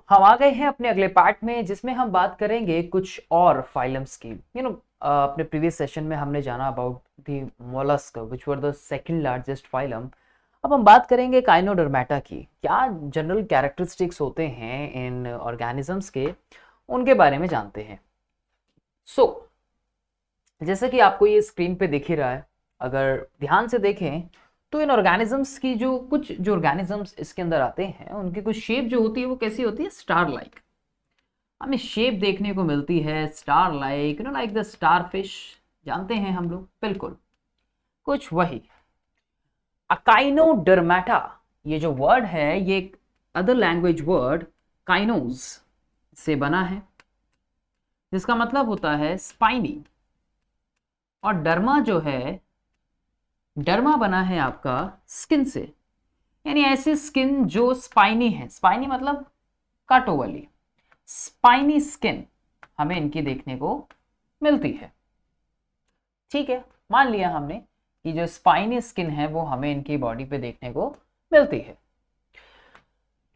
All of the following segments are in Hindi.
हम आ गए हैं अपने अगले पार्ट में, जिसमें हम बात करेंगे कुछ और फाइलम्स की। अपने प्रीवियस सेशन में हमने जाना about the mollusc which were the second largest phylum. अब हम बात करेंगे काइनोडर्मेटा की। क्या जनरल कैरेक्टरिस्टिक्स होते हैं इन ऑर्गेनिजम्स के, उनके बारे में जानते हैं। जैसा कि आपको ये स्क्रीन पे दिख ही रहा है, अगर ध्यान से देखें तो इन ऑर्गेनिजम्स की जो ऑर्गेनिजम्स इसके अंदर आते हैं, उनकी कुछ शेप जो होती है वो कैसी होती है, स्टार लाइक। हमें शेप देखने को मिलती है star like, like the star fish, जानते हैं हम लोग, बिल्कुल कुछ वही। अकाइनोडर्मेटा, ये जो वर्ड है ये एक अदर लैंग्वेज वर्ड काइनोज से बना है, जिसका मतलब होता है स्पाइनी। और डर्मा जो है, डर्मा बना है आपका स्किन से, यानी ऐसी स्किन जो स्पाइनी है। स्पाइनी मतलब कांटों वाली, स्पाइनी स्किन हमें इनकी देखने को मिलती है। ठीक है, मान लिया हमने कि जो स्पाइनी स्किन है वो हमें इनकी बॉडी पे देखने को मिलती है।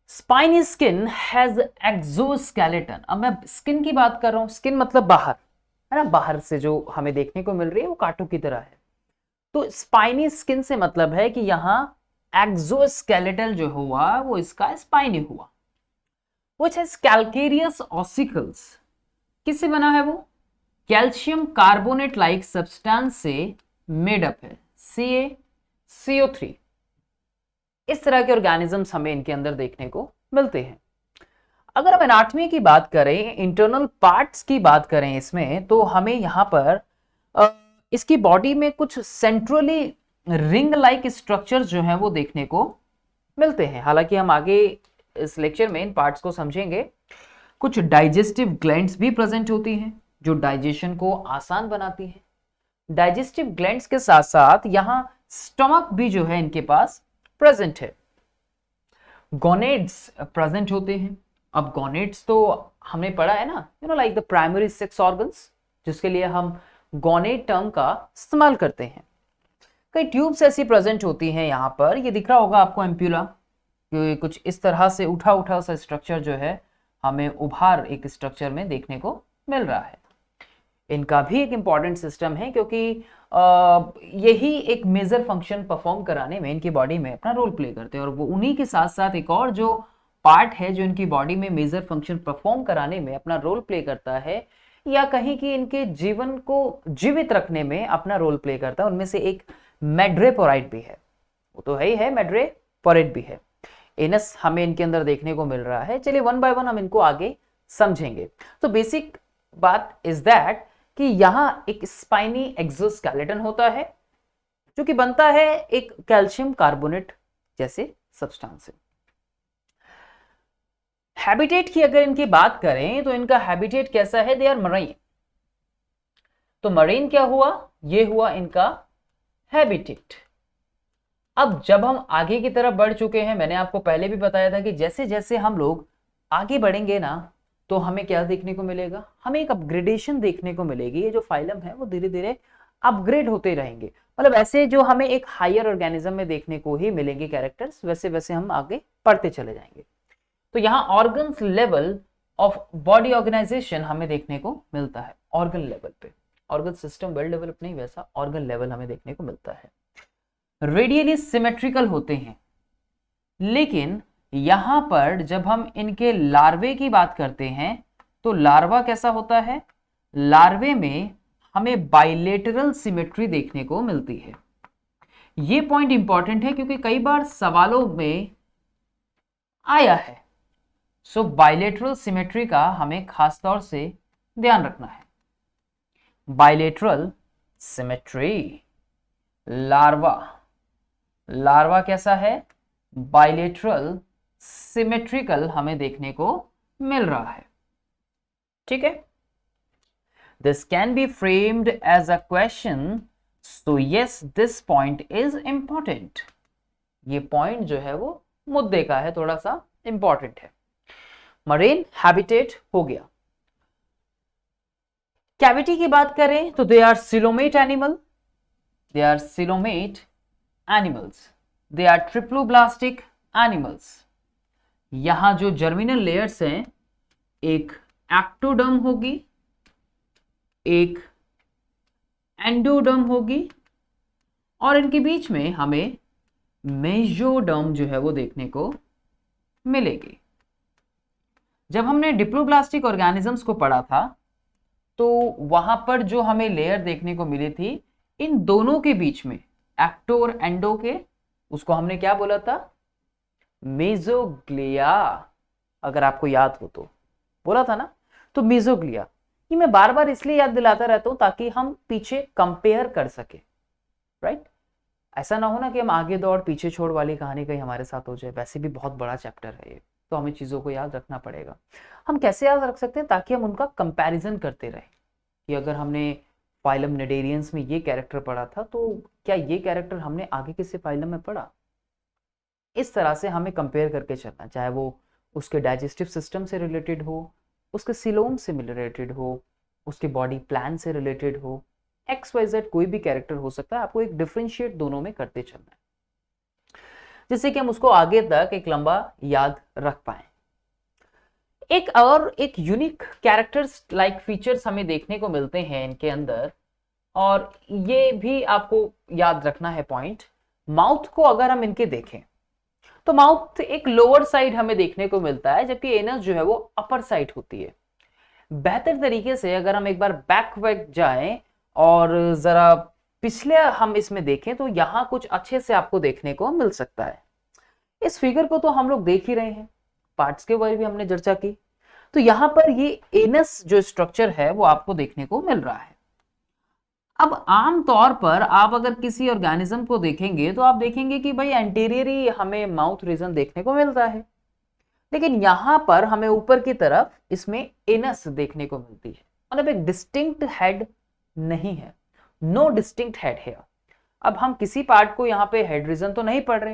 Spiny skin has exoskeleton. अब मैं स्किन की बात कर रहा हूं, स्किन मतलब बाहर है ना, बाहर से जो हमें देखने को मिल रही है वो कांटों की तरह है। तो स्पाइनी स्किन से मतलब है कि यहां एक्सोस्केलेटल जो हुआ वो इसका स्पाइनी हुआ। व्हिच हैज कैल्केरियस ऑसिकल्स, किससे बना है वो, कैल्शियम कार्बोनेट लाइक सब्सटेंस से मेड अप है, CaCO3। इस तरह के ऑर्गेनिजम्स हमें इनके अंदर देखने को मिलते हैं। अगर हम एनाटॉमी की बात करें, इंटरनल पार्ट्स की बात करें इसमें, तो हमें यहाँ पर इसकी बॉडी में कुछ सेंट्रली रिंग लाइक स्ट्रक्चर्स जो हैं वो देखने को मिलते हैं। हालांकि हम आगे इस लेक्चर में इन पार्ट्स को समझेंगे। कुछ डाइजेस्टिव ग्लैंड्स भी प्रेजेंट होती हैं जो डाइजेशन को आसान बनाती हैं। डाइजेस्टिव ग्लैंड्स के साथ साथ यहाँ स्टमक भी जो है इनके पास प्रेजेंट है। गोनेड्स प्रेजेंट होते हैं। अब गोनेड्स तो हमने पढ़ा है ना, like the primary sex organs, जिसके लिए हम गोनेड टर्म का इस्तेमाल करते हैं। कई ट्यूब्स ऐसी प्रेजेंट होती हैं यहाँ पर, ये दिख रहा होगा आपको एम्प्यूला, कुछ इस तरह से उठा उठा सा स्ट्रक्चर जो है हमें उभार एक स्ट्रक्चर में देखने को मिल रहा है। इनका भी एक इम्पॉर्टेंट सिस्टम है, क्योंकि यही एक मेजर फंक्शन परफॉर्म कराने में इनकी बॉडी में अपना रोल प्ले करते हैं। और वो उन्हीं के साथ साथ एक और जो पार्ट है जो इनकी बॉडी में मेजर फंक्शन परफॉर्म कराने में अपना रोल प्ले करता है, या कहीं कि इनके जीवन को जीवित रखने में अपना रोल प्ले करता है, उनमें से एक मैड्रेपोराइट भी है। वो तो है ही है, मैड्रेपोराइट भी है। एनस हमें इनके अंदर देखने को मिल रहा है। चलिए वन बाय वन हम इनको आगे समझेंगे। तो बेसिक बात इज दैट कि यहां एक स्पाइनी एक्सोस्केलेटन होता है जो कि बनता है एक कैल्शियम कार्बोनेट जैसे सब्सटेंस से। हैबिटेट की अगर इनकी बात करें तो इनका हैबिटेट कैसा है, दे आर मरीन। तो मरीन क्या हुआ, ये हुआ इनका हैबिटेट। अब जब हम आगे की तरफ बढ़ चुके हैं, मैंने आपको पहले भी बताया था कि जैसे जैसे हम लोग आगे बढ़ेंगे ना, तो हमें क्या देखने को मिलेगा, हमें एक अपग्रेडेशन देखने को मिलेगी। ये जो फाइलम है वो धीरे धीरे अपग्रेड होते रहेंगे। मतलब ऐसे जो हमें एक हायर ऑर्गेनिज्म में देखने को ही मिलेंगे कैरेक्टर्स, वैसे वैसे हम आगे बढ़ते चले जाएंगे। तो यहाँ organs level of body organisation हमें देखने को मिलता है। ऑर्गन लेवल पे, ऑर्गन सिस्टम वेल डेवलप नहीं, वैसा ऑर्गन लेवल हमें देखने को मिलता है। रेडियली सिमेट्रिकल होते हैं, लेकिन यहां पर जब हम इनके लार्वे की बात करते हैं तो लार्वा कैसा होता है, लार्वे में हमें बाइलेटरल सिमेट्री देखने को मिलती है। ये पॉइंट इंपॉर्टेंट है क्योंकि कई बार सवालों में आया है। सो बाइलेटरल सिमेट्री का हमें खास तौर से ध्यान रखना है। बाइलेटरल सिमेट्री, लार्वा, लार्वा कैसा है, बाइलेटरल सिमेट्रिकल हमें देखने को मिल रहा है। ठीक है, this can be framed as a question, so yes this point is important. ये पॉइंट जो है वो मुद्दे का है, थोड़ा सा इंपॉर्टेंट है। मरीन हैबिटेट हो गया। कैविटी की बात करें तो they are coelomate animal, they are coelomate animals, they are triploblastic animals। यहां जो जर्मिनल लेयर्स हैं, एक एक्टोडर्म होगी, एक एंडोडर्म होगी, और इनके बीच में हमें मेसोडर्म जो है वो देखने को मिलेगी। जब हमने डिप्लोब्लास्टिक ऑर्गेनिजम्स को पढ़ा था तो वहां पर जो हमें लेयर देखने को मिली थी इन दोनों के बीच में, एक्टो और एंडो के, उसको हमने क्या बोला था? मेसोग्लिया। अगर आपको याद हो तो बोला था ना, तो मेसोग्लिया। ये मैं बार बार इसलिए याद दिलाता रहता हूं ताकि हम पीछे कंपेयर कर सके, राइट? ऐसा ना हो ना कि हम आगे दौड़ पीछे छोड़ वाली कहानी कहीं हमारे साथ हो जाए। वैसे भी बहुत बड़ा चैप्टर है ये, तो हमें चीजों को याद रखना पड़ेगा। हम कैसे याद रख सकते हैं? ताकि हम उनका कंपैरिजन करते रहें कि अगर हमने फाइलम निडेरियंस में ये कैरेक्टर पढ़ा था तो क्या ये कैरेक्टर हमने आगे किसी फाइलम में पढ़ा। इस तरह से हमें कंपेयर करके चलना, चाहे वो उसके डाइजेस्टिव सिस्टम से रिलेटेड हो, उसके सिलोम से रिलेटेड हो, उसके बॉडी प्लान से रिलेटेड हो, XYZ कोई भी कैरेक्टर हो सकता है। आपको एक डिफरेंशिएट दोनों में करते चलना है, जिससे कि हम उसको आगे तक एक लंबा याद रख पाए। एक यूनिक कैरेक्टर्स लाइक फीचर्स हमें देखने को मिलते हैं इनके अंदर, और ये भी आपको याद रखना है पॉइंट। माउथ को अगर हम इनके देखें तो माउथ एक लोअर साइड हमें देखने को मिलता है, जबकि एनस जो है वो अपर साइड होती है। बेहतर तरीके से अगर हम एक बार बैक जाएं और जरा पिछले हम इसमें देखें तो यहां कुछ अच्छे से आपको देखने को मिल सकता है। इस फिगर को तो हम लोग देख ही रहे हैं, पार्ट्स के बारे में भी हमने चर्चा की। तो यहां पर ये एनस जो स्ट्रक्चर है वो आपको देखने को मिल रहा है। अब आम तौर पर आप अगर किसी ऑर्गेनिज्म को देखेंगे तो आप देखेंगे कि भाई एंटीरियर ही हमें माउथ रीजन देखने को मिलता है, लेकिन यहां पर हमें ऊपर की तरफ इसमें एनस देखने को मिलती है। मतलब एक डिस्टिंक्ट हेड नहीं है, नो डिस्टिंक्ट हेड है। अब हम किसी पार्ट को यहाँ पे हेड रीजन तो नहीं पढ़ रहे।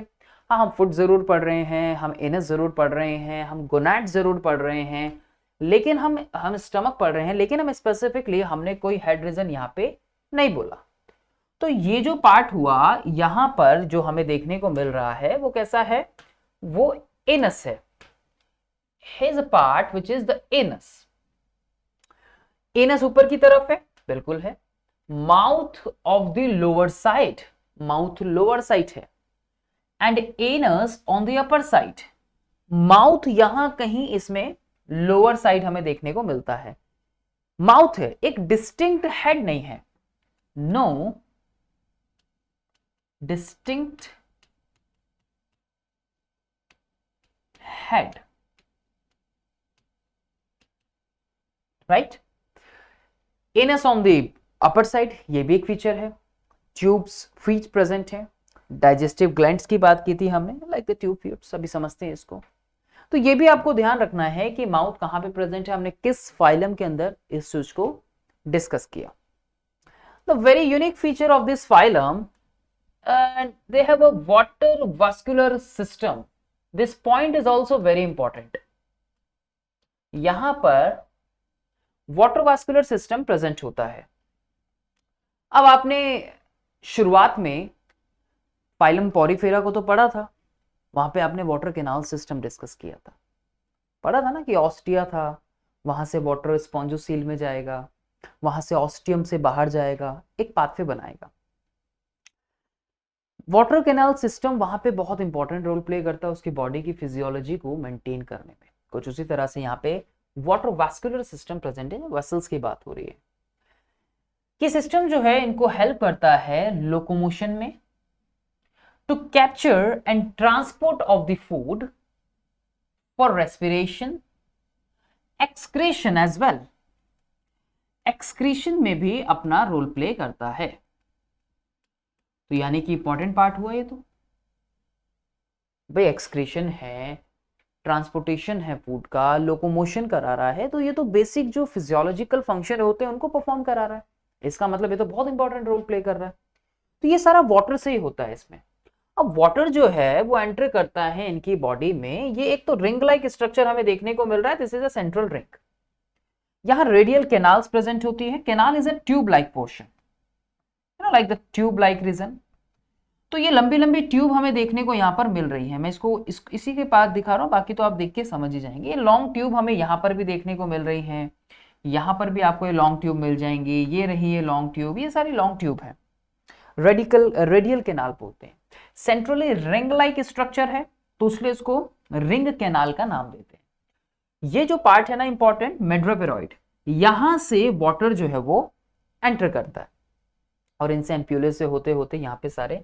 हाँ, हम फुट जरूर पढ़ रहे हैं, हम एनस जरूर पढ़ रहे हैं, हम गोनाड जरूर पढ़ रहे हैं, लेकिन हम स्टमक पढ़ रहे हैं, लेकिन हम स्पेसिफिकली हमने कोई हेड रीजन यहाँ पे नहीं बोला। तो ये जो पार्ट हुआ यहां पर जो हमें देखने को मिल रहा है वो कैसा है? वो एनस है। Here's a part which is the anus. Anus ऊपर की तरफ है, बिल्कुल है। Mouth of the lower side, mouth lower side है, and anus on the upper side. Mouth यहां कहीं इसमें लोअर साइड हमें देखने को मिलता है। माउथ है, एक डिस्टिंक्ट हेड नहीं है, no distinct head, right? Anus on the upper side, ये भी एक फीचर है। ट्यूब्स फीट प्रेजेंट है। डाइजेस्टिव ग्लैंड्स की बात की थी हमने, लाइक द ट्यूब फीट, सभी समझते हैं इसको। तो ये भी आपको ध्यान रखना है कि माउथ कहां पे प्रेजेंट है, हमने किस फाइलम के अंदर इस चीज को डिस्कस किया। The very unique feature of this phylum, and they have a water vascular system. This point is also very important. यहां पर वाटर वास्कुलर सिस्टम प्रेजेंट होता है। अब आपने शुरुआत में फाइलम पॉरीफेरा को तो पढ़ा था, वहां पे आपने वाटर कैनाल सिस्टम डिस्कस किया था। पढ़ा था ना कि ऑस्टिया था, वहां से वाटर स्पॉन्जोसील में जाएगा, वहां से ऑस्टियम से बाहर जाएगा, एक पाथवे बनाएगा। वाटर कैनाल सिस्टम वहां पे बहुत इंपॉर्टेंट रोल प्ले करता है उसकी बॉडी की फिजियोलॉजी को मेंटेन करने में। कुछ उसी तरह से यहाँ पे वाटर वास्कुलर सिस्टम प्रेजेंट है, वेसल्स की बात हो रही है। ये सिस्टम जो है इनको हेल्प करता है लोकोमोशन में, to capture and transport of the food, for respiration, excretion as well. Excretion में भी अपना रोल प्ले करता है। तो यानी कि इंपॉर्टेंट पार्ट हुआ ये। तो भाई एक्सक्रीशन है, ट्रांसपोर्टेशन है फूड का, लोकोमोशन करा रहा है, तो ये तो बेसिक जो फिजियोलॉजिकल फंक्शन होते हैं उनको परफॉर्म करा रहा है। इसका मतलब ये तो बहुत इंपॉर्टेंट रोल प्ले कर रहा है। तो ये सारा वाटर से ही होता है इसमें। अब वाटर जो है वो एंटर करता है इनकी बॉडी में। ये एक तो रिंग लाइक स्ट्रक्चर हमें देखने को मिल रहा है, this is a central ring. यहाँ रेडियल कैनाल्स प्रेजेंट होती है। Canal is a tube like portion, like the tube like region, तो ये लंबी लंबी ट्यूब हमें देखने को यहाँ पर मिल रही है। मैं इसी के पास दिखा रहा हूँ, बाकी तो आप देख के समझ ही जाएंगे। ये लॉन्ग ट्यूब हमें यहाँ पर भी देखने को मिल रही है, यहाँ पर भी आपको ये लॉन्ग ट्यूब मिल जाएंगी। ये रही है लॉन्ग ट्यूब, ये सारी लॉन्ग ट्यूब है। रेडियल कैनाल बोलते हैं। सेंट्रली रिंग लाइक स्ट्रक्चर है, तो इसलिए इसको रिंग कैनाल का नाम देते हैं। ये जो पार्ट है ना इंपॉर्टेंट, मेड्रोपेरॉइड, यहां से वाटर जो है वो एंटर करता है और इनसे एम्प्यूले से होते होते यहाँ पे सारे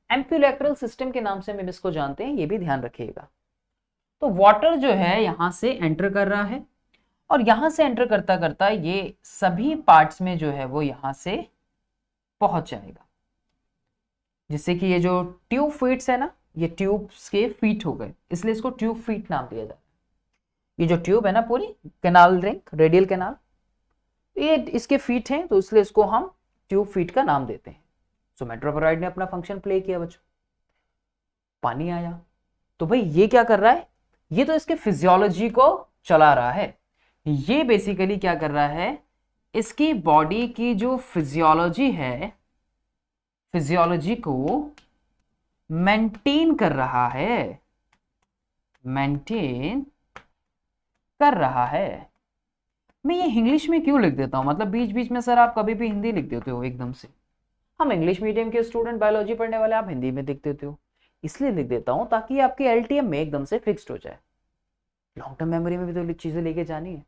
एम्प्यूलेक्रल सिस्टम के नाम से हम इसको जानते हैं, ये भी ध्यान रखिएगा। तो वाटर जो है यहां से एंटर कर रहा है और यहां से एंटर करता करता ये सभी पार्ट्स में जो है वो यहां से पहुंच जाएगा, जिससे कि ये जो ट्यूब फीट्स है ना, ये ट्यूब्स के फीट हो गए, इसलिए इसको ट्यूब फीट नाम दिया जाता है। ये जो ट्यूब है ना पूरी कैनाल रिंग, रेडियल कैनाल, ये इसके फीट हैं, तो इसलिए इसको हम ट्यूब फीट का नाम देते हैं। सो मेट्रोपोराइड ने अपना फंक्शन प्ले किया बच्चों, पानी आया। तो भाई ये क्या कर रहा है, ये तो इसके फिजियोलॉजी को चला रहा है। ये बेसिकली क्या कर रहा है, इसकी बॉडी की जो फिजियोलॉजी है, फिजियोलॉजी को मेंटेन कर रहा है, मेंटेन कर रहा है। मैं ये इंग्लिश में क्यों लिख देता हूं, मतलब बीच बीच में सर आप कभी भी हिंदी लिख देते हो एकदम से। हम इंग्लिश मीडियम के स्टूडेंट, बायोलॉजी पढ़ने वाले, आप हिंदी में लिख देते हो, इसलिए लिख देता हूं ताकि आपके एलटीएम में एकदम से फिक्स्ड हो जाए। लॉन्ग टर्म मेमोरी में भी तो चीजें लेके जानी है,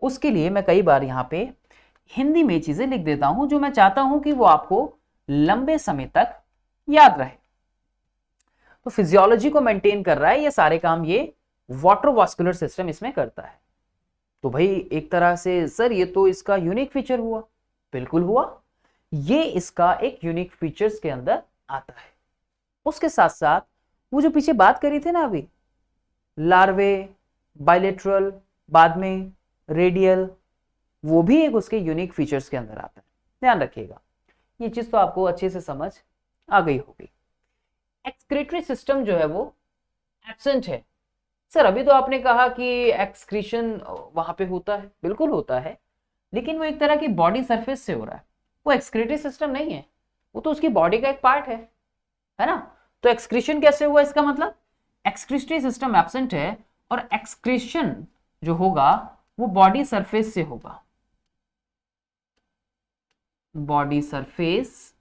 उसके लिए मैं कई बार यहाँ पे हिंदी में चीजें लिख देता हूं जो मैं चाहता हूं कि वो आपको लंबे समय तक याद रहे। तो फिजियोलॉजी को मेंटेन कर रहा है, ये सारे काम ये वाटर वास्कुलर सिस्टम इसमें करता है। तो भाई एक तरह से सर ये तो इसका यूनिक फीचर हुआ, बिल्कुल हुआ, ये इसका एक यूनिक फीचर्स के अंदर आता है। उसके साथ साथ वो जो पीछे बात करी थी ना अभी, लार्वे, बायलेटरल, बाद में रेडियल, वो भी एक उसके यूनिक फीचर्स के अंदर आता है। ध्यान रखिएगा, ये चीज तो आपको अच्छे से समझ आ गई होगी। एक्सक्रीटरी सिस्टम जो है वो एब्सेंट है। सर अभी तो आपने कहा कि एक्सक्रीशन वहां पे होता है, बिल्कुल होता है, लेकिन वो एक तरह की बॉडी सरफेस से हो रहा है, वो एक्सक्रीटरी सिस्टम नहीं है, वो तो उसकी बॉडी का एक पार्ट है ना। तो एक्सक्रीशन कैसे हुआ, इसका मतलब एक्सक्रीटरी सिस्टम एब्सेंट है और एक्सक्रीशन जो होगा वो बॉडी सरफेस से होगा, बॉडी सरफेस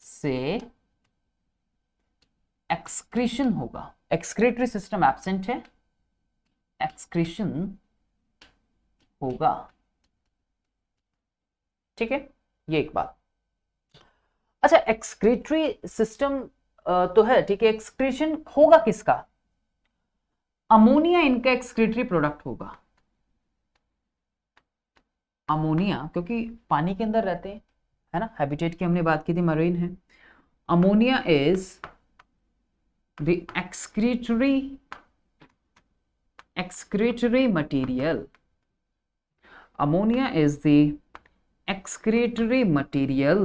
से एक्सक्रीशन होगा। एक्सक्रीटरी सिस्टम एब्सेंट है, एक्सक्रीशन होगा, ठीक है, ये एक बात। अच्छा एक्सक्रीटरी सिस्टम तो है, ठीक है, एक्सक्रीशन होगा किसका, अमोनिया इनका एक्सक्रीटरी प्रोडक्ट होगा। अमोनिया क्योंकि पानी के अंदर रहते हैं, है ना, हैबिटेट की हमने बात की थी, मरीन है। Ammonia is the excretory material, ammonia is the excretory material,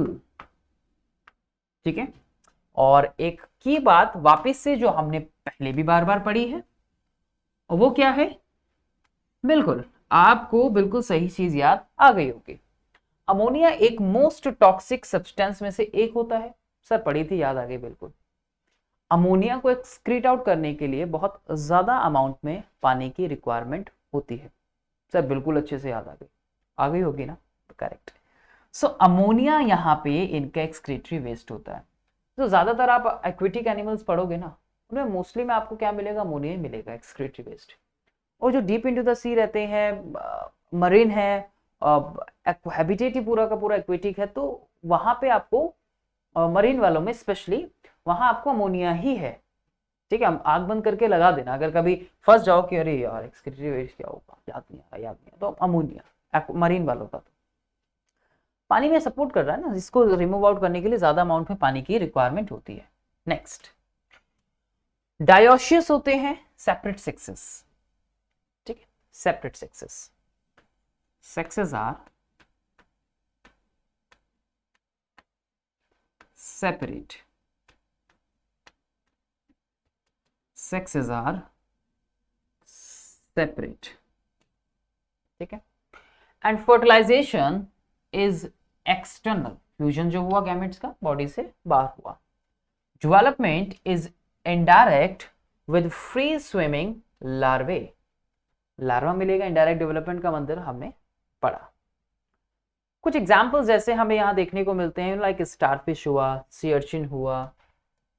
ठीक है। और एक की बात वापस से जो हमने पहले भी बार बार पढ़ी है, और वो क्या है, बिल्कुल आपको बिल्कुल सही चीज याद आ गई होगी। अमोनिया एक मोस्ट टॉक्सिक सब्सटेंस में से एक होता है, सर पढ़ी थी, याद आ गई बिल्कुल। अमोनिया को एक्सक्रीट आउट करने के लिए बहुत ज्यादा अमाउंट में पानी की रिक्वायरमेंट होती है, सर बिल्कुल अच्छे से याद आ गई होगी ना, करेक्ट। सो अमोनिया यहाँ पे इनका एक्सक्रीटरी वेस्ट होता है। तो ज्यादातर आप एक्वेटिक एनिमल्स पढ़ोगे ना, उनमें मोस्टली में आपको क्या मिलेगा, अमोनिया मिलेगा, एक्सक्रीटरी वेस्ट। और जो डीप इनटू द सी रहते हैं, मरीन है, हैबिटेट ही पूरा का पूरा एक्वेटिक है, तो वहां पे आपको मरीन वालों में स्पेशली वहां आपको अमोनिया ही है, ठीक है। आग बंद करके लगा देना, अगर कभी फंस जाओ कि अरे यार एक्सक्रीटरी वेस्ट क्या होगा, याद नहीं, तो अमोनिया मरीन वालों का तो पानी में सपोर्ट कर रहा है ना, इसको रिमूव आउट करने के लिए ज्यादा अमाउंट में पानी की रिक्वायरमेंट होती है। नेक्स्ट, डायोशियस होते हैं सेपरेट सेक्सेस, ठीक है, separate sexes are separate, sexes are separate, ठीक है। And fertilisation is external, fusion जो हुआ गैमेट्स का बॉडी से बाहर हुआ, development is indirect with free swimming larvae. Larva मिलेगा, इनडायरेक्ट डेवलपमेंट का मंदिर हमने पढ़ा। कुछ एग्जाम्पल्स जैसे हमें यहाँ देखने को मिलते हैं, लाइक स्टारफिश हुआ, सी अर्चिन हुआ,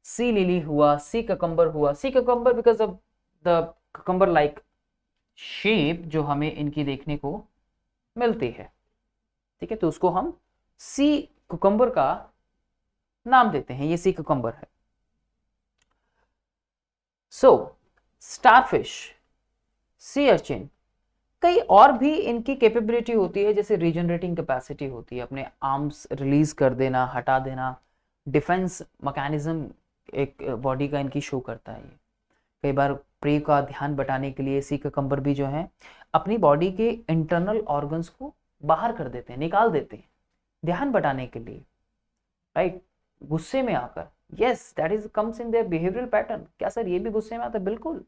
सी लिली हुआ, सी ककम्बर हुआ। Sea cucumber because of the cucumber like shape जो हमें इनकी देखने को मिलती है, ठीक है, तो उसको हम सी कुकम्बर का नाम देते हैं, ये सी कुकम्बर है। सो स्टारफिश, सी अर्चिन, कई और भी इनकी कैपेबिलिटी होती है, जैसे रीजनरेटिंग कैपेसिटी होती है, अपने आर्म्स रिलीज कर देना, हटा देना, डिफेंस मैकेनिज्म एक बॉडी का इनकी शो करता है। ये कई बार प्रे का ध्यान बटाने के लिए सी ककम्बर भी जो है अपनी बॉडी के इंटरनल ऑर्गन्स को बाहर कर देते हैं, निकाल देते हैं ध्यान बटाने के लिए, राइट, गुस्से में आकर। Yes, that is comes in their behavioural pattern. क्या सर ये भी गुस्से में आता है? बिल्कुल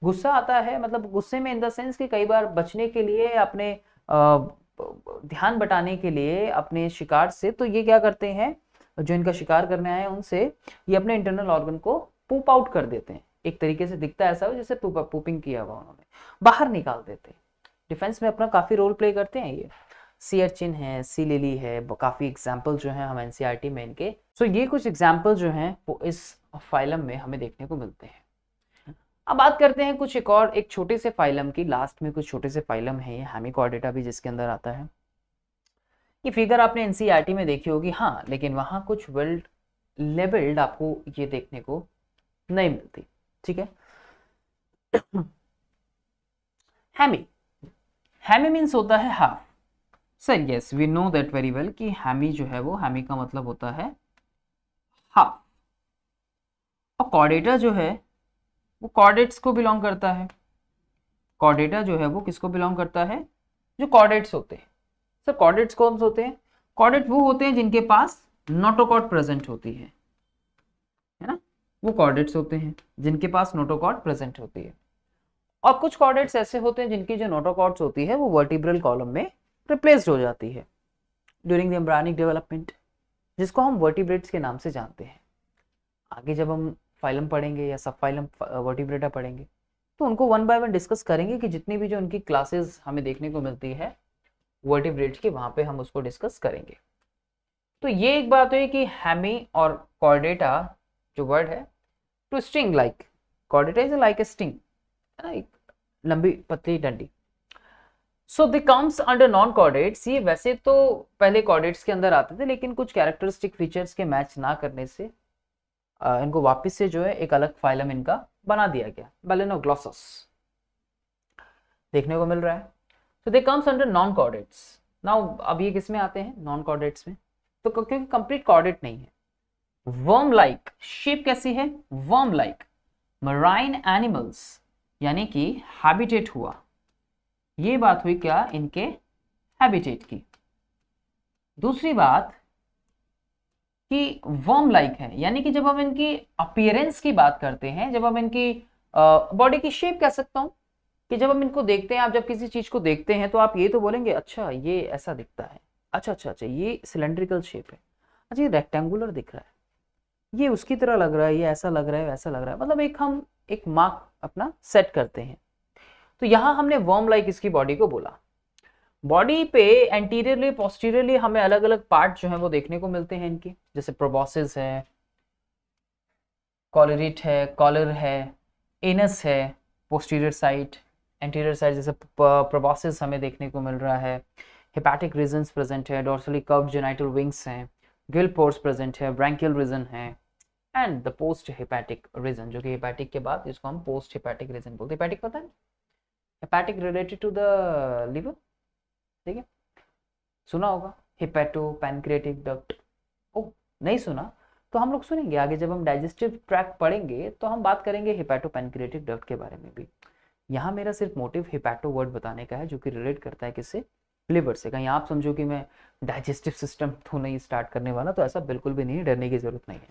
गुस्सा आता है, मतलब गुस्से में इन द सेंस कि कई बार बचने के लिए, अपने ध्यान बटाने के लिए अपने शिकार से, तो ये क्या करते हैं, जो इनका शिकार करने आए उनसे ये अपने इंटरनल ऑर्गन को पूप आउट कर देते हैं। एक तरीके से दिखता ऐसा हो जैसे पूपिंग किया हुआ, उन्होंने बाहर निकाल देते हैं। डिफेंस में अपना काफी रोल प्ले करते हैं ये। सी अर्चिन है, सी लिली है, काफी एग्जाम्पल जो है हम एनसीईआरटी में इनके। सो ये कुछ एग्जाम्पल जो हैं वो इस फाइलम में हमें देखने को मिलते हैं। अब बात करते हैं कुछ एक छोटे से फाइलम की। लास्ट में कुछ छोटे से फाइलम है, ये हेमिकॉर्डेटा भी जिसके अंदर आता है। ये फिगर आपने एनसीईआरटी में देखी होगी, हाँ, लेकिन वहां कुछ वेल लेवल्ड आपको ये देखने को नहीं मिलती, ठीक है। हैमी, हैमी मीन्स होता है half. Sir yes, we know that very well कि हैमी जो है वो, हैमी का मतलब होता है हाफ। और कॉर्डेटा जो है वो कॉर्डेट्स को बिलोंग करता है। कॉर्डेटा जो है वो किसको बिलोंग करता है? जो कॉर्डेट्स होते हैं। सर कॉर्डेट्स कौन से होते हैं? कॉर्डेट वो होते हैं जिनके पास नोटोकॉर्ड प्रेजेंट होती है ना, वो कॉर्डेट्स होते हैं जिनके पास नोटोकॉर्ड प्रेजेंट होती है। और कुछ कॉर्डेट्स ऐसे होते हैं जिनकी जो नोटोकॉर्ड्स होती है वो वर्टिब्रल कॉलम में रिप्लेस्ड हो जाती है ड्यूरिंग द एम्ब्रायनिक डेवलपमेंट, जिसको हम वर्टिब्रेट्स के नाम से जानते हैं। आगे जब हम फाइलम पढ़ेंगे या सब फाइलम वर्टिब्रेटा पढ़ेंगे तो उनको वन बाय वन डिस्कस करेंगे कि जितनी भी जो उनकी क्लासेस हमें देखने को मिलती है वर्टिब्रेट्स की, वहां पे हम उसको डिस्कस करेंगे। तो ये एक बात है कि हैमी और कॉर्डेटा जो वर्ड है, to string like, chordata is like a sting, एक लंबी पतली डंडी। So they comes under non chordates. ये वैसे तो पहले कॉर्डेट्स के अंदर आते थे, लेकिन कुछ कैरेक्टरिस्टिक फीचर्स के मैच ना करने से इनको वापस से जो है एक अलग फाइलम इनका बना दिया गया, बैलेनोग्लोसस देखने को मिल रहा है। तो दे comes under non chordates. Now अब ये किस में आते हैं? नॉन कॉर्डेट्स में। तो क्योंकि कंप्लीट कॉर्डेट नहीं है। वर्म लाइक, शेप कैसी है? Worm like. मराइन एनिमल्स, यानी कि हैबिटेट हुआ। ये बात हुई क्या? इनके हैबिटेट की। दूसरी बात कि वर्म लाइक है, यानी कि जब हम इनकी अपीयरेंस की बात करते हैं, जब हम इनकी बॉडी की शेप कह सकता हूं, कि जब हम इनको देखते हैं, आप जब किसी चीज को देखते हैं तो आप ये तो बोलेंगे अच्छा ये ऐसा दिखता है, अच्छा अच्छा अच्छा ये सिलेंड्रिकल शेप है, अच्छा ये रेक्टेंगुलर दिख रहा है, ये उसकी तरह लग रहा है, ये ऐसा लग रहा है, वैसा लग रहा है, मतलब एक हम एक मार्क अपना सेट करते हैं। तो यहां हमने वर्म लाइक इसकी बॉडी को बोला। बॉडी पे एंटीरियरली पोस्टीरियरली हमें अलग अलग पार्ट जो है वो देखने को मिलते हैं इनकी, जैसे प्रोबॉसिस है, कॉलरिट है, कॉलर है, एनस है, पोस्टीरियर साइड, एंटीरियर साइड जैसे प्रोबॉसिस हमें देखने को मिल रहा है, हेपेटिक रीजन्स प्रेजेंट है, डोर्सली कर्व्ड जेनाइटल विंग्स हैं, गिल पोर्स प्रेजेंट है, ब्रैंकियल रीजन है, and the post hepatic region, जो कि हेपेटिक के बाद इसको हम पोस्ट हेपेटिक रीजन बोलते हैं। हेपेटिक पता है? Hepatic related to the liver, ठीक है, सुना होगा, हिपैटो पैनक्रियाटिक डक्ट। ओ नहीं सुना तो हम लोग सुनेंगे आगे, जब हम डाइजेस्टिव ट्रैक्ट पढ़ेंगे तो हम बात करेंगे हिपैटो पैनक्रियाटिक डक्ट के बारे में भी। यहाँ मेरा सिर्फ मोटिव हिपैटो वर्ड बताने का है, जो कि रिलेट करता है किससे? लिवर से। कहीं आप समझो कि मैं डाइजेस्टिव सिस्टम तो नहीं स्टार्ट करने वाला, तो ऐसा बिल्कुल भी नहीं, डरने की जरूरत नहीं है।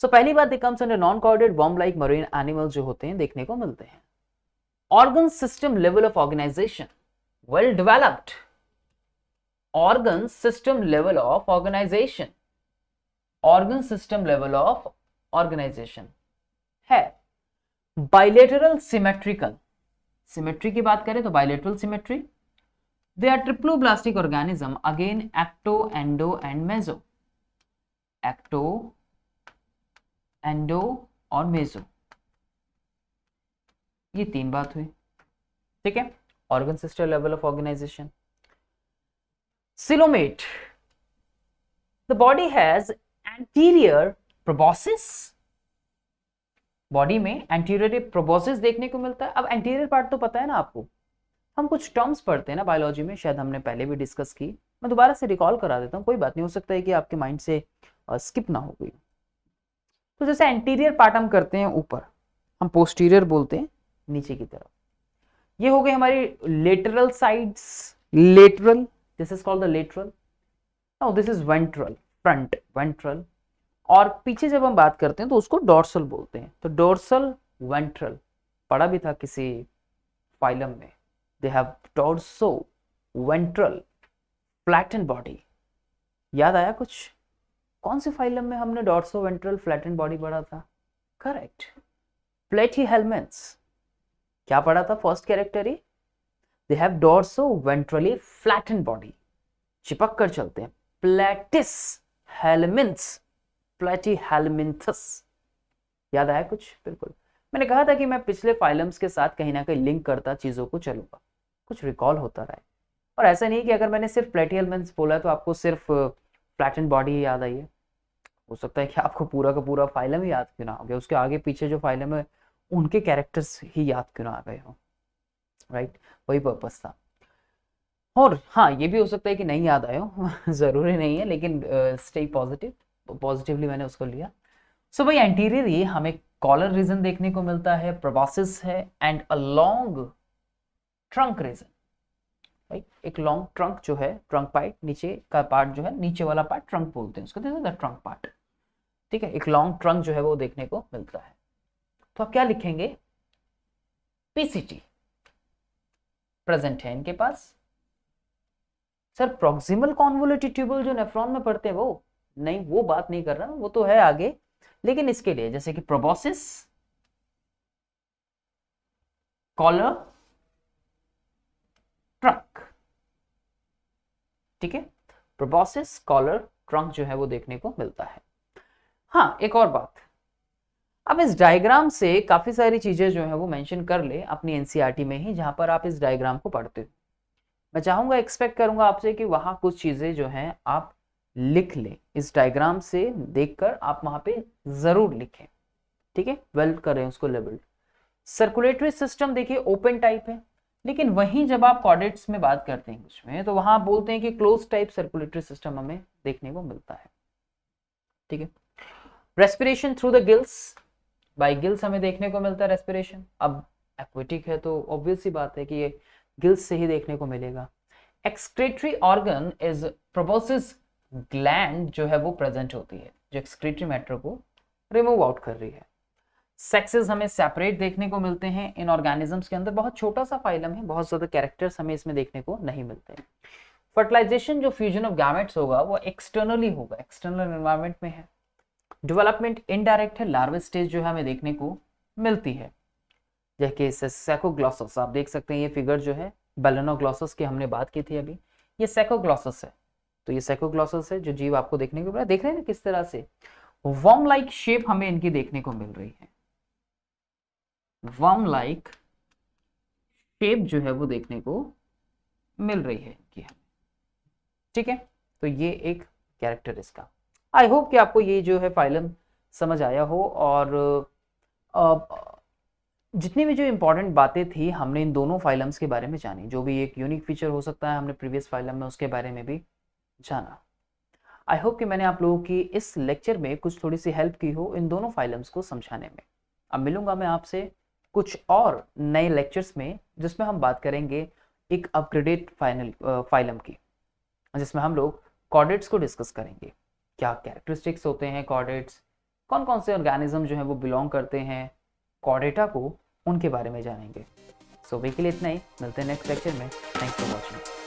सो पहली बात, comes under non chordate worm like marine animals जो होते हैं देखने को मिलते हैं। Organ system level of organisation well developed. Organ system level of organisation, organ system level of organisation है। बाइलेटरल सिमेट्रिकल, सिमेट्री की बात करें तो bilateral symmetry, they are triploblastic organism, again ecto, endo and meso, ecto, endo और मेसो, ये 3 बात हुई, ठीक है। Organ system level of organisation. Coelomate, the body has anterior proboscis, body में एंटीरियर प्रोबॉसिस देखने को मिलता है। अब एंटीरियर पार्ट तो पता है ना आपको, हम कुछ टर्म्स पढ़ते हैं ना बायोलॉजी में, शायद हमने पहले भी डिस्कस की, मैं दोबारा से रिकॉल करा देता हूँ, कोई बात नहीं, हो सकता है कि आपके माइंड से स्किप ना हो गई। तो जैसे एंटीरियर पार्ट हम करते हैं ऊपर, हम पोस्टीरियर बोलते हैं नीचे की तरफ, ये हो गई हमारी lateral sides, lateral, this is called the lateral, now this is ventral, front ventral, और पीछे जब हम बात करते हैं तो उसको डोर्सल बोलते हैं, तो डोर्सल वेंट्रल, पढ़ा भी था किसी फाइलम में, they have dorso ventral flattened body, याद आया कुछ? कौन से फाइलम में हमने डोर्सो वेंट्रल फ्लैटेंड बॉडी पढ़ा था? करेक्ट, प्लेटीहेल्मिन्थ्स। क्या पढ़ा था first character he? They have dorso ventrally flattened body, चिपक कर चलते हैं, प्लेटिस हेल्मिन्थ्स, प्लेटीहेल्मिन्थस, याद आया कुछ? बिल्कुल, मैंने कहा था कि मैं पिछले फाइलम्स के साथ कहीं ना कहीं लिंक करता चीजों को चलूंगा, कुछ रिकॉल होता रहे। और ऐसा नहीं कि अगर मैंने सिर्फ प्लेटीहेल्मिन्थस बोला तो आपको सिर्फ फ्लैटेंड बॉडी ही याद आई है, हो सकता है कि आपको पूरा का पूरा फाइलम ही याद क्यों ना हो गया, उसके आगे पीछे जो फाइलम है उनके कैरेक्टर्स ही याद क्यों ना आ गए हो, राइट, वही पर्पस था। और हाँ, ये भी हो सकता है कि नहीं याद आए हो जरूरी नहीं है, लेकिन स्टे पॉजिटिव, पॉजिटिवली मैंने उसको लिया। सो भाई एंटीरियर ये हमें कॉलर रीजन देखने को मिलता है, प्रोबॉसिस है, and a long trunk reason, right, एक लॉन्ग ट्रंक जो है, ट्रंक पार्ट, नीचे का पार्ट जो है, नीचे वाला पार्ट ट्रंक बोलते हैं उसको, this is the trunk part, ठीक है, एक लॉन्ग ट्रंक जो है वो देखने को मिलता है। तो आप क्या लिखेंगे? पीसीटी प्रेजेंट है इनके पास। सर प्रॉक्सिमल कॉन्वोल्यूटेड ट्यूबुल जो नेफ्रॉन में पड़ते हैं वो नहीं, वो बात नहीं कर रहा, वो तो है आगे, लेकिन इसके लिए जैसे कि प्रोबॉसिस, कॉलर, ट्रंक, ठीक है, प्रोबॉसिस, कॉलर, ट्रंक जो है वो देखने को मिलता है। हाँ, एक और बात, अब इस डायग्राम से काफी सारी चीजें जो है वो मेंशन कर ले अपनी एनसीईआरटी में ही, जहां पर आप इस डायग्राम को पढ़ते हो। मैं चाहूंगा, एक्सपेक्ट करूंगा आपसे कि वहां कुछ चीजें जो हैं आप लिख लें, इस डायग्राम से देखकर आप वहां पे जरूर लिखें, ठीक है, वेल करें उसको लेबल्ड। सर्कुलेटरी सिस्टम देखिए ओपन टाइप है, लेकिन वहीं जब आप कॉर्डेट्स में बात करते हैं इंग्लिश में, तो वहां बोलते हैं कि क्लोज टाइप सर्कुलेटरी सिस्टम हमें देखने को मिलता है, ठीक है। Respiration through the gills, by gills हमें देखने को मिलता है रेस्पिरेशन। अब एक्वेटिक है तो ऑब्वियस सी बात है कि ये गिल्स से ही देखने को मिलेगा। एक्सक्रीटरी ऑर्गन इज प्रोबॉसिस ग्लैंड जो है वो प्रेजेंट होती है, जो एक्सक्रीटरी मैटर को रिमूव आउट कर रही है। सेक्सेस हमें सेपरेट देखने को मिलते हैं इन ऑर्गेनिजम्स के अंदर, बहुत छोटा सा फाइलम है, बहुत ज्यादा कैरेक्टर्स हमें इसमें देखने को नहीं मिलते हैं। फर्टिलाइजेशन जो फ्यूजन ऑफ गैमेट्स होगा वो एक्सटर्नली होगा, एक्सटर्नल एनवायरनमेंट में है। डेवलपमेंट इनडायरेक्ट है, लार्वा स्टेज जो है हमें देखने को मिलती है, जैसे सैकोग्लॉसस, आप देख सकते हैं ये फिगर जो है बेलेनोग्लॉसस की हमने बात की थी अभी, ये सैकोग्लॉसस है, तो ये सैकोग्लॉसस है जो जीव आपको देखने को मिल रहा है, देख रहे हैं ना किस तरह से वर्म लाइक शेप हमें इनकी देखने को मिल रही है, वर्म लाइक शेप जो है वो देखने को मिल रही है इनकी, ठीक है। तो ये एक कैरेक्टर इसका। आई होप कि आपको ये जो है फाइलम समझ आया हो, और जितनी भी जो इंपॉर्टेंट बातें थी हमने इन दोनों फाइलम्स के बारे में जानी, जो भी एक यूनिक फीचर हो सकता है हमने प्रीवियस फाइलम में उसके बारे में भी जाना। आई होप कि मैंने आप लोगों की इस लेक्चर में कुछ थोड़ी सी हेल्प की हो इन दोनों फाइलम्स को समझाने में। अब मिलूंगा मैं आपसे कुछ और नए लेक्चर्स में, जिसमें हम बात करेंगे एक अपग्रेडेड फाइलम की, जिसमें हम लोग कॉर्डेट्स को डिस्कस करेंगे, क्या कैरेक्टरिस्टिक्स होते हैं कॉर्डेट्स, कौन कौन से ऑर्गेनिज्म जो है वो बिलोंग करते हैं कॉर्डेटा को, उनके बारे में जानेंगे। सो अभी के लिए इतना ही, मिलते हैं नेक्स्ट लेक्चर में। Thanks for watching.